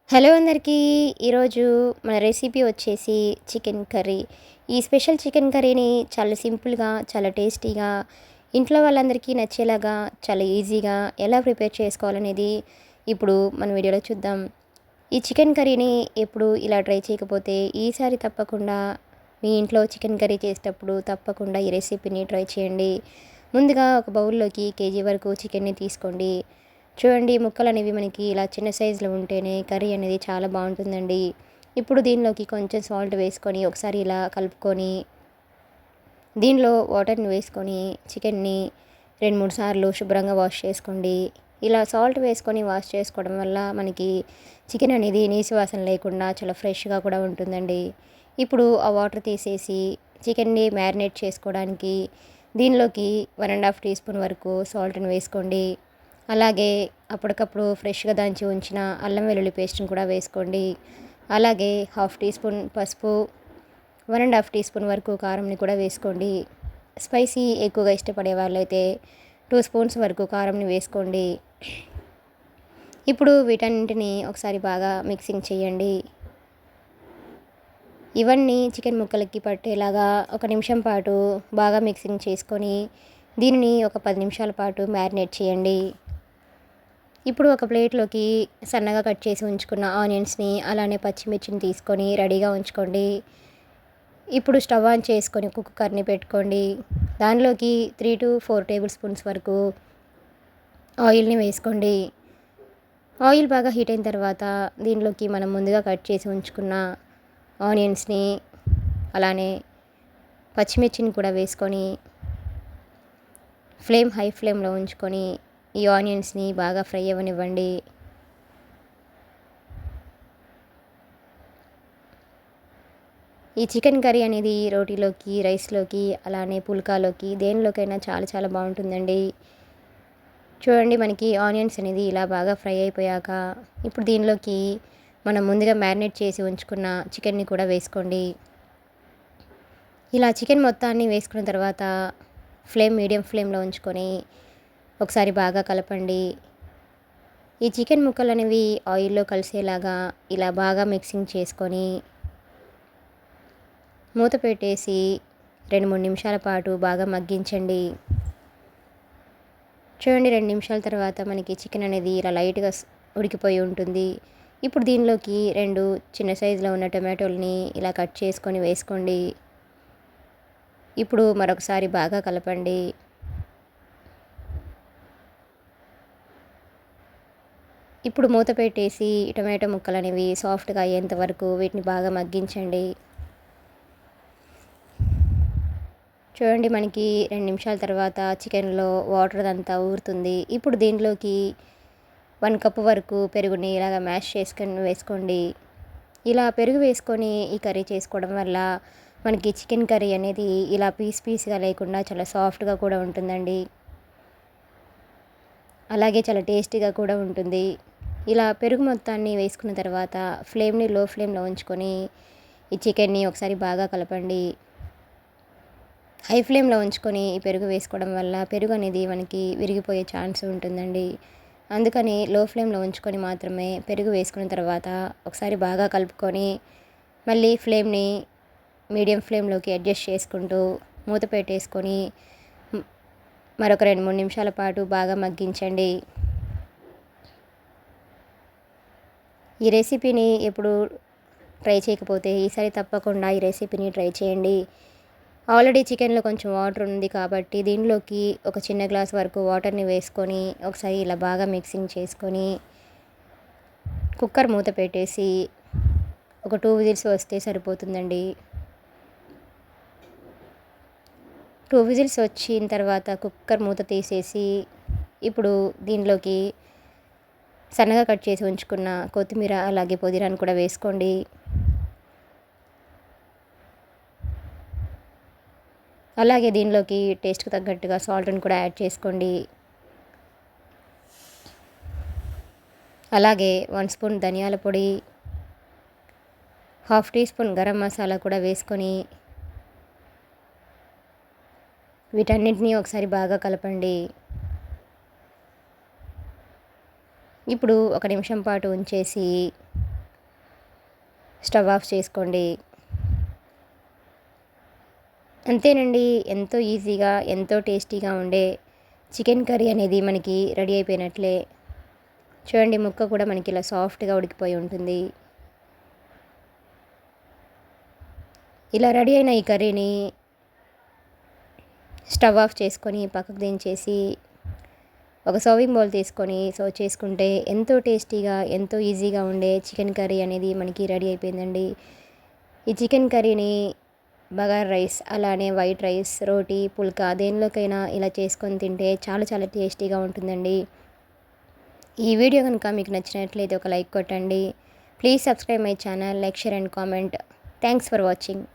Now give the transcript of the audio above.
Hello అందరికీ. ఈరోజు మన రెసిపీ వచ్చేసి చికెన్ కర్రీ. ఈ స్పెషల్ చికెన్ కర్రీని చాలా సింపుల్గా, చాలా టేస్టీగా, ఇంట్లో వాళ్ళందరికీ నచ్చేలాగా, చాలా ఈజీగా ఎలా ప్రిపేర్ చేసుకోవాలనేది ఇప్పుడు మన వీడియోలో చూద్దాం. ఈ చికెన్ కర్రీని ఎప్పుడు ఇలా ట్రై చేయకపోతే ఈసారి తప్పకుండా మీ ఇంట్లో చికెన్ కర్రీ చేసేటప్పుడు తప్పకుండా ఈ రెసిపీని ట్రై చేయండి. ముందుగా ఒక బౌల్లోకి కేజీ వరకు చికెన్ని తీసుకోండి. చూడండి, ముక్కలు అనేవి మనకి ఇలా చిన్న సైజులో ఉంటేనే కర్రీ అనేది చాలా బాగుంటుందండి. ఇప్పుడు దీనిలోకి కొంచెం సాల్ట్ వేసుకొని ఒకసారి ఇలా కలుపుకొని దీనిలో వాటర్ని వేసుకొని చికెన్ని 2-3 సార్లు శుభ్రంగా వాష్ చేసుకోండి. ఇలా సాల్ట్ వేసుకొని వాష్ చేసుకోవడం వల్ల మనకి చికెన్ అనేది నీసు వాసన లేకుండా చాలా ఫ్రెష్గా కూడా ఉంటుందండి. ఇప్పుడు ఆ వాటర్ తీసేసి చికెన్ని మ్యారినేట్ చేసుకోవడానికి దీనిలోకి 1.5 టీ స్పూన్ వరకు సాల్ట్ని వేసుకోండి. అలాగే అప్పటికప్పుడు ఫ్రెష్గా దంచి ఉంచిన అల్లం వెల్లుల్లి పేస్ట్ని కూడా వేసుకోండి. అలాగే 1/2 టీ స్పూన్ పసుపు, 1.5 టీ స్పూన్ వరకు కారంని కూడా వేసుకోండి. స్పైసీ ఎక్కువగా ఇష్టపడే వాళ్ళైతే 2 స్పూన్స్ వరకు కారంని వేసుకోండి. ఇప్పుడు వీటన్నింటిని ఒకసారి బాగా మిక్సింగ్ చేయండి. ఇవన్నీ చికెన్ ముక్కలకి పట్టేలాగా 1 నిమిషం పాటు బాగా మిక్సింగ్ చేసుకొని దీనిని ఒక 10 నిమిషాల పాటు మ్యారినేట్ చేయండి. ఇప్పుడు ఒక ప్లేట్లోకి సన్నగా కట్ చేసి ఉంచుకున్న ఆనియన్స్ని అలానే పచ్చిమిర్చిని తీసుకొని రెడీగా ఉంచుకోండి. ఇప్పుడు స్టవ్ ఆన్ చేసుకొని కుక్కర్ని పెట్టుకోండి. దానిలోకి 3-4 టేబుల్ స్పూన్స్ వరకు ఆయిల్ని వేసుకోండి. ఆయిల్ బాగా హీట్ అయిన తర్వాత దీనిలోకి మనం ముందుగా కట్ చేసి ఉంచుకున్న ఆనియన్స్ని అలానే పచ్చిమిర్చిని కూడా వేసుకొని హై ఫ్లేమ్లో ఉంచుకొని ఈ ఆనియన్స్ని బాగా ఫ్రై అవ్వనివ్వండి. ఈ చికెన్ కర్రీ అనేది రోటీలోకి, రైస్లోకి, అలానే పుల్కాలోకి దేనిలోకైనా చాలా చాలా బాగుంటుందండి. చూడండి, మనకి ఆనియన్స్ అనేది ఇలా బాగా ఫ్రై అయిపోయాక ఇప్పుడు దీనిలోకి మనం ముందుగా మ్యారినేట్ చేసి ఉంచుకున్న చికెన్ని కూడా వేసుకోండి. ఇలా చికెన్ మొత్తాన్ని వేసుకున్న తర్వాత మీడియం ఫ్లేమ్లో ఉంచుకొని ఒకసారి బాగా కలపండి. ఈ చికెన్ ముక్కలు అనేవి ఆయిల్లో కలిసేలాగా ఇలా బాగా మిక్సింగ్ చేసుకొని మూత పెట్టేసి 2-3 నిమిషాల పాటు బాగా మగ్గించండి. చూడండి, 2 నిమిషాల తర్వాత మనకి చికెన్ అనేది ఇలా లైట్గా ఉడికిపోయి ఉంటుంది. ఇప్పుడు దీనిలోకి 2 చిన్న సైజులో ఉన్న టొమాటోల్ని ఇలా కట్ చేసుకొని వేసుకోండి. ఇప్పుడు మరొకసారి బాగా కలపండి. ఇప్పుడు మూత పెట్టేసి టొమాటో ముక్కలు అనేవి సాఫ్ట్గా అయ్యేంత వరకు వీటిని బాగా మగ్గించండి. చూడండి, మనకి 2 నిమిషాల తర్వాత చికెన్లో వాటర్ అంతా ఊరుతుంది. ఇప్పుడు దీనిలోకి 1 కప్పు వరకు పెరుగుని ఇలాగ మ్యాష్ చేసుకొని వేసుకోండి. ఇలా పెరుగు వేసుకొని ఈ కర్రీ చేసుకోవడం వల్ల మనకి చికెన్ కర్రీ అనేది ఇలా పీస్గా లేకుండా చాలా సాఫ్ట్గా కూడా ఉంటుందండి. అలాగే చాలా టేస్టీగా కూడా ఉంటుంది. ఇలా పెరుగు మొత్తాన్ని వేసుకున్న తర్వాత ఫ్లేమ్ని లో ఫ్లేమ్లో ఉంచుకొని ఈ చికెన్ని ఒకసారి బాగా కలపండి. హై ఫ్లేమ్లో ఉంచుకొని ఈ పెరుగు వేసుకోవడం వల్ల పెరుగు అనేది మనకి విరిగిపోయే ఛాన్స్ ఉంటుందండి. అందుకని లో ఫ్లేమ్లో ఉంచుకొని మాత్రమే పెరుగు వేసుకున్న తర్వాత ఒకసారి బాగా కలుపుకొని మళ్ళీ ఫ్లేమ్ని మీడియం ఫ్లేమ్లోకి అడ్జస్ట్ చేసుకుంటూ మూత పెట్టేసుకొని మరొక 2-3 నిమిషాల పాటు బాగా మగ్గించండి. ఈ రెసిపీని ఎప్పుడు ట్రై చేయకపోతే ఈసారి తప్పకుండా ఈ రెసిపీని ట్రై చేయండి. ఆల్రెడీ చికెన్లో కొంచెం వాటర్ ఉంది కాబట్టి దీనిలోకి ఒక చిన్న గ్లాస్ వరకు వాటర్ని వేసుకొని ఒకసారి ఇలా బాగా మిక్సింగ్ చేసుకొని కుక్కర్ మూత పెట్టేసి ఒక 2 విజిల్స్ వస్తే సరిపోతుందండి. 2 విజిల్స్ వచ్చిన తర్వాత కుక్కర్ మూత తీసేసి ఇప్పుడు దీనిలోకి సన్నగా కట్ చేసి ఉంచుకున్న కొత్తిమీర అలాగే పుదీనాను కూడా వేసుకోండి. అలాగే దీనిలోకి టేస్ట్కి తగ్గట్టుగా సాల్ట్ని కూడా యాడ్ చేసుకోండి. అలాగే 1 స్పూన్ ధనియాల పొడి, 1/2 టీ స్పూన్ గరం మసాలా కూడా వేసుకొని వీటన్నిటిని ఒకసారి బాగా కలపండి. ఇప్పుడు 1 నిమిషం పాటు ఉంచేసి స్టవ్ ఆఫ్ చేసుకోండి. అంతేనండి, ఎంతో ఈజీగా ఎంతో టేస్టీగా ఉండే చికెన్ కర్రీ అనేది మనకి రెడీ అయిపోయినట్లే. చూడండి, ముక్క కూడా మనకి ఇలా సాఫ్ట్గా ఉడికిపోయి ఉంటుంది. ఇలా రెడీ అయిన ఈ కర్రీని స్టవ్ ఆఫ్ చేసుకొని పక్కకు దించేసి ఒక సర్వింగ్ బౌల్ తీసుకొని సర్వ్ చేసుకుంటే ఎంతో టేస్టీగా ఎంతో ఈజీగా ఉండే చికెన్ కర్రీ అనేది మనకి రెడీ అయిపోయిందండి. ఈ చికెన్ కర్రీని బగారా రైస్, అలానే వైట్ రైస్, రోటీ, పుల్కా దేనిలోకైనా ఇలా చేసుకొని తింటే చాలా చాలా టేస్టీగా ఉంటుందండి. ఈ వీడియో కనుక మీకు నచ్చినట్లయితే ఒక లైక్ కొట్టండి. Please subscribe my channel, like, share and comment. Thanks for watching.